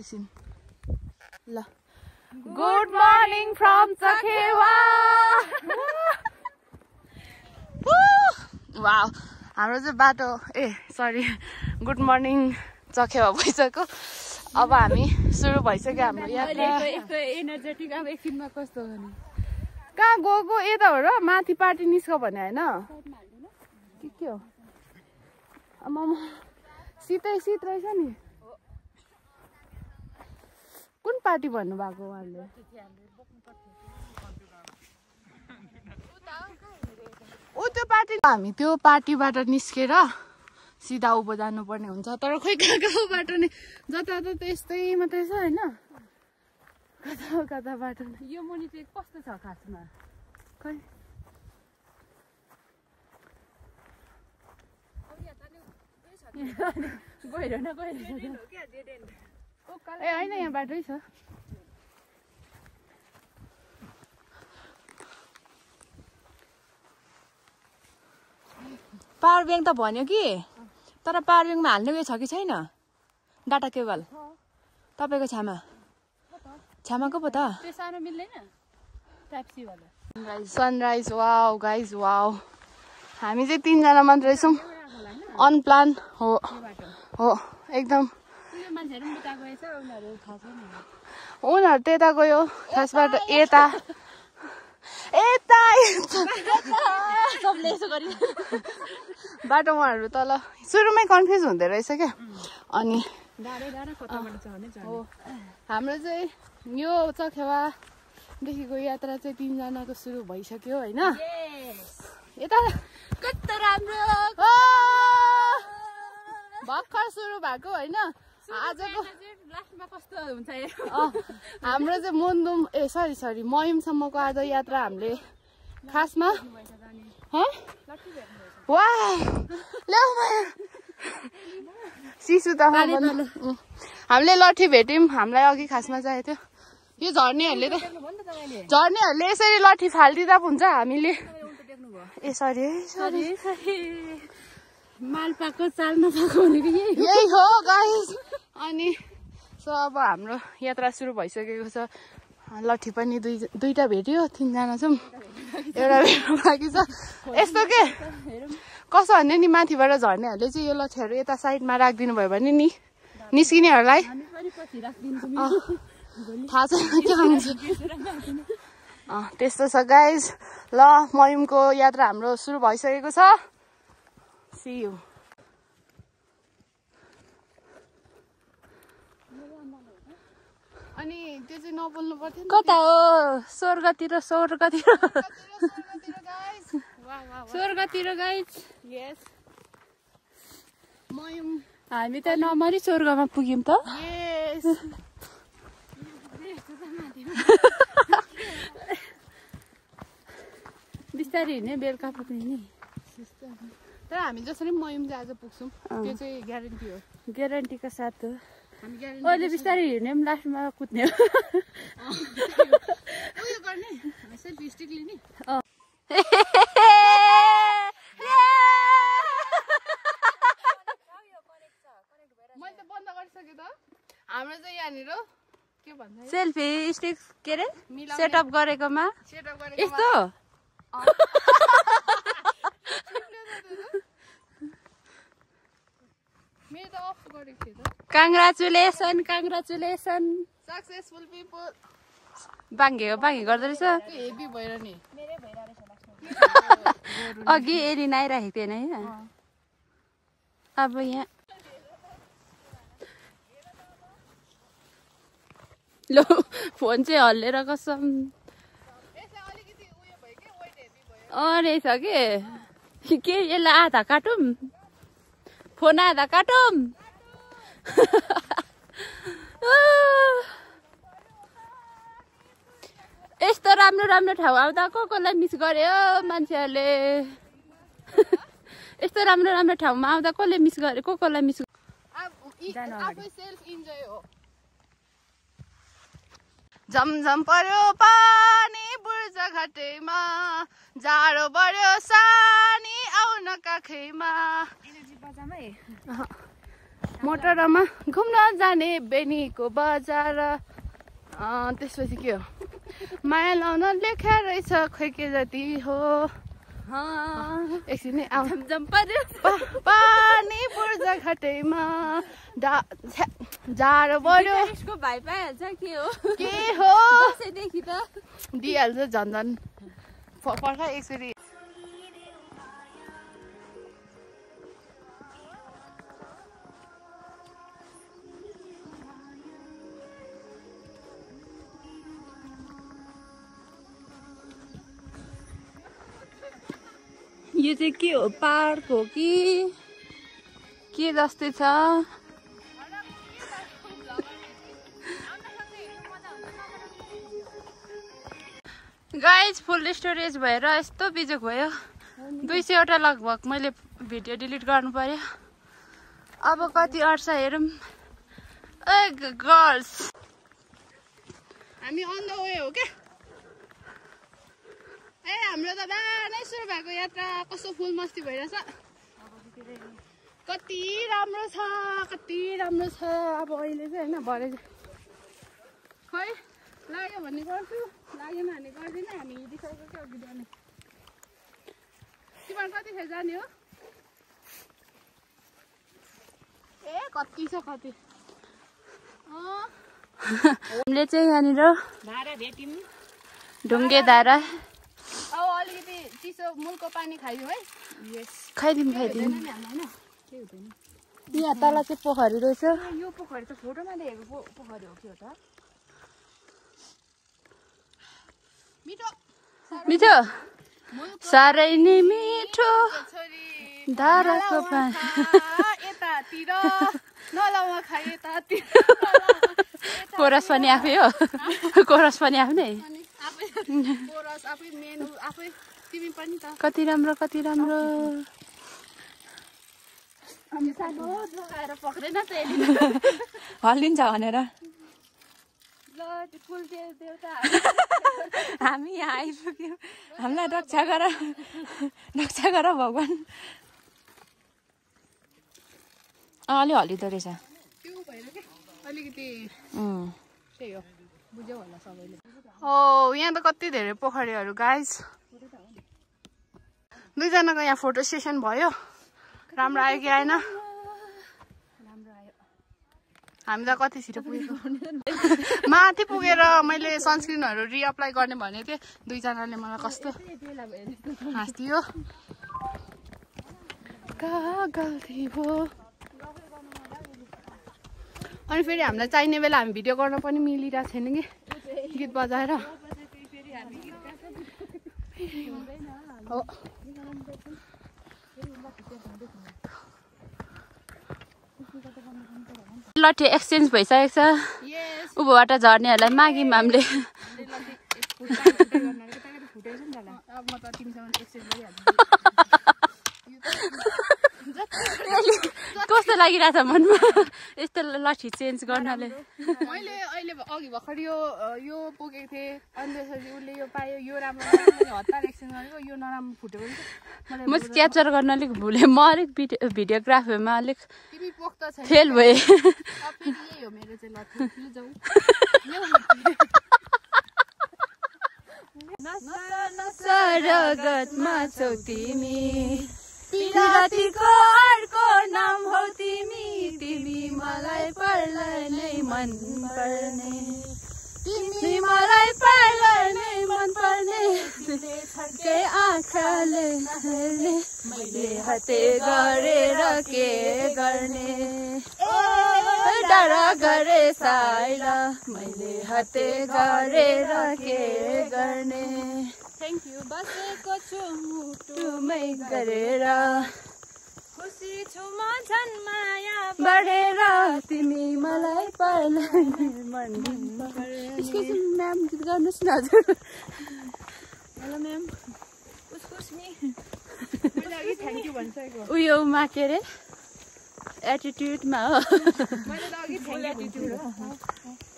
एकैछिन ल good morning from चखेवा wow हाम्रो चाहिँ बाटो सरी गुड मर्निङ चखेवा भइसक्यो अब हामी सुरु भइसक्यो हाम्रो यात्रा एनर्जेटिक अब एकछिनमा कस्तो हो नि कहाँ गएको यता हो र माथि पार्टी निस्क भने होइन के हो आमामा शीत रहेछ नि कुन पार्टी भन्नुभएको उहाँले त्यो पार्टी हामी त्यो पार्टीबाट निस्केर सिधा उँभो जानुपर्ने हुन्छ तर खोइ कहाँ बाटो नै जताततै यस्तै मात्रै छ होइन कता बाटो यो मुनि चाहिँ कस्तो छ खासमा खै गएर न होइन यहाँ बाटै छ पावर ब्याङ्क त भन्यो कि तर पावर ब्याङ्कमा हाल्ने उयो छ कि छैन डाटा केबल तपाईँको छ्यामाको पो त त्यो सानो मिल्दैन ट्याक्सी वाला सनराइज वाउ गाइज वाउ हामी चाहिँ 3 जना मात्र छौँ अनप्लान हो एकदम उनीहरू त्यता गयो खासबाट यता बाटो उहाँहरू तल सुरुमै कन्फ्युज हुँदो रहेछ क्या अनि हाम्रो चाहिँ यो चखेवादेखिको यात्रा चाहिँ 3 जनाको सुरु भइसक्यो होइन यता कस्तो राम्रो भर्खर सुरु भएको होइन आजको लास्टमा कस्तो हुन्छ हाम्रो चाहिँ मुन्दुम सरी मयुमसम्मको आज यात्रा हामीले खासमा सिसु त हामीले लट्ठी भेट्यौँ हामीलाई अघि खासमा चाहिएको थियो यो झर्नेहरूले यसरी लट्ठी फालिदिँदा हुन्छ हामीले सरी मालपाको चाल्न पाएको भनेको यही हो गाइस अनि सो अब हाम्रो यात्रा सुरु भइसकेको छ लट्ठी पनि दुईटा भेट्यो 3 जना छौँ एउटा भेट्नु बाँकी छ यस्तो के कसो भन्ने नि माथिबाट झर्नेहरूले चाहिँ यो लट्ठीहरू यता साइडमा राखिदिनु भयो भने नि निस्किनेहरूलाई थाहा छैन के हुन्छ त्यस्तो छ गाइज ल मयुमको यात्रा हाम्रो सुरु भइसकेको छ See you. अनि त्यो चाहिँ नबोल्नु पर्थ्यो कता हो स्वर्गतिर गाइस यस मयुम हामी त नमरी स्वर्गमा पुग्यौँ त यस बिस्तारै हिँड्ने बेलुका पुग्ने नि तर हामी जसरी मयुम चाहिँ आज पुग्छौँ त्यो चाहिँ ग्यारेन्टी हो ग्यारेन्टीको साथ हो अहिले बिस्तारै हिँड्ने पनि लास्टमा कुद्ने हो उयो गर्ने सेल्फी स्टिक लिने मैले त बन्द गरिसकेँ त हाम्रो चाहिँ यहाँनिर के भन्छ सेल्फी स्टिक के अरे सेटअप गरेकोमा यस्तो काङ्ग्रेचुलेसन सक्सेसफुल पिपल बाङ्गे गर्दो रहेछ हेभी भएर नि अघि एरिन आइराखेको थिएन है अब यहाँ लो फोन चाहिँ हल्लेर कसम रहेछ के यसलाई आधा काटौँ फोन आधा काटौँ यस्तो राम्रो ठाउँ आउँदा कसलाई मिस गर्यो मान्छेहरूले यस्तो राम्रो ठाउँमा आउँदा कसले मिस गर्यो कसलाई मिस झमझम पर्यो पानी बुर्ज घाटैमा जाडो बढ्यो सानी आउन काखैमा म मोटरमा घुम्न जाने बेनीको बजार त्यसपछि के हो माया लाउन लेखा रहेछ खोइ के जति हो एकछिन पानी पर्छ घाटैमा जाडो बढ्यो भाइ पाइहाल्छ के हो देखि त दिइहाल्छ झन् पर्ख एकचोटि यो चाहिँ के हो पार्क हो कि के जस्तै छ गाइज फुल स्टोरेज भएर यस्तो बिजोक भयो 200 लगभग मैले भिडियो डिलिट गर्नु पर्यो अब कति अट्छ हेरौँ ए गर्ल्स हामी अन द वे हो के ए हाम्रो त बिहानै सुरु भएको यात्रा कस्तो फुल मस्ती भइरहेछ कति राम्रो छ अब अहिले चाहिँ होइन भरे खै लाग्यो भने गर्छु लागेन भने गर्दिनँ हामी हिँडिसकेको के अघि जाने तिमीहरू कतिखेर जाने हो ए कति छ कति हामीले चाहिँ यहाँनिर धारा भेट्यौँ ढुङ्गे धारा अब अलिकति चिसो मुलको पानी खाइदिउँ है खाइदिउँ यहाँ तल चाहिँ पोखरी रहेछ यो पोखरी त फोटोमा देखेको पोखरी हो के हो त मिठो साह्रै नै मिठो धाराको पानी यतातिर नलाउमा खाए यतातिर कोरस पनि आफै हो कोरस पनि आफ्नै कोरस आफै मेनु आफै तिमी पनि त कति राम्रो हामी सानो जोगाएर पक्रेन त हल्लिन्छ भनेर हामी यहाँ आइपुग्यौँ हामीलाई रक्षा गर भगवान् अलि हल्लिँदो रहेछ त्यो भएर के अलिकति त्यही हो बुझ्यौ होला सबैले यहाँ त कति धेरै पोखरीहरू गाइज दुईजनाको यहाँ फोटो सेसन भयो राम्रो आयो कि आएन हामी त कति छिटो पुगेको माथि पुगेर मैले सनस्क्रिनहरू रिअप्लाई गर्ने भनेको थिएँ दुईजनाले मलाई कस्तो हाँस्दियो अनि फेरि हामीलाई चाहिने बेला हामी भिडियो गर्न पनि मिलिरहेको छैन कि गीत बजाएर हो लट्ठी एक्सचेन्ज भइसकेको छ उँभोबाट झर्नेहरूलाई माग्यौँ हामीले कस्तो लागिरहेछ मनमा यस्तो लट्ठी चेन्ज गर्नाले मैले अहिले अघि भर्खर यो पुगेको थिएँ अनि त्यसपछि उसले यो पायो यो राम्रो हतार एक्सचेन्ज गरेको यो नराम्रो फुटेको म क्याप्चर गर्न अलिक भुलेँ म अलिक भिडियोग्राफीमा अलिक तिमी पोख्त छैन फेल भएँ यही हो मेरो चाहिँ लट्ठी सरगतमा छौ तिमी पिरातीको अर्को नाम हौ तिमी मलाई पर्लै नै मन पर्ने तिमी मलाई पर्लै नै मन पर्ने छड्के आँखाले हेर्ने मैले हते गरेर के गर्ने डाँडा गरे साइला मैले हते गरेर के गर्ने थ्याङ्क यू बसेको छु मुटुमै गरेर खुसी छु म झन् माया बढेर तिमी मलाई पर्लै मन पर्ने म्याम गीत गर्नुहोस् न हजुर हेलो म्याम मैले अघि थ्याङ्क यू भनिसकेको उयोमा के अरे एटिट्युडमा हो मैले त अघि थ्याङ्क यू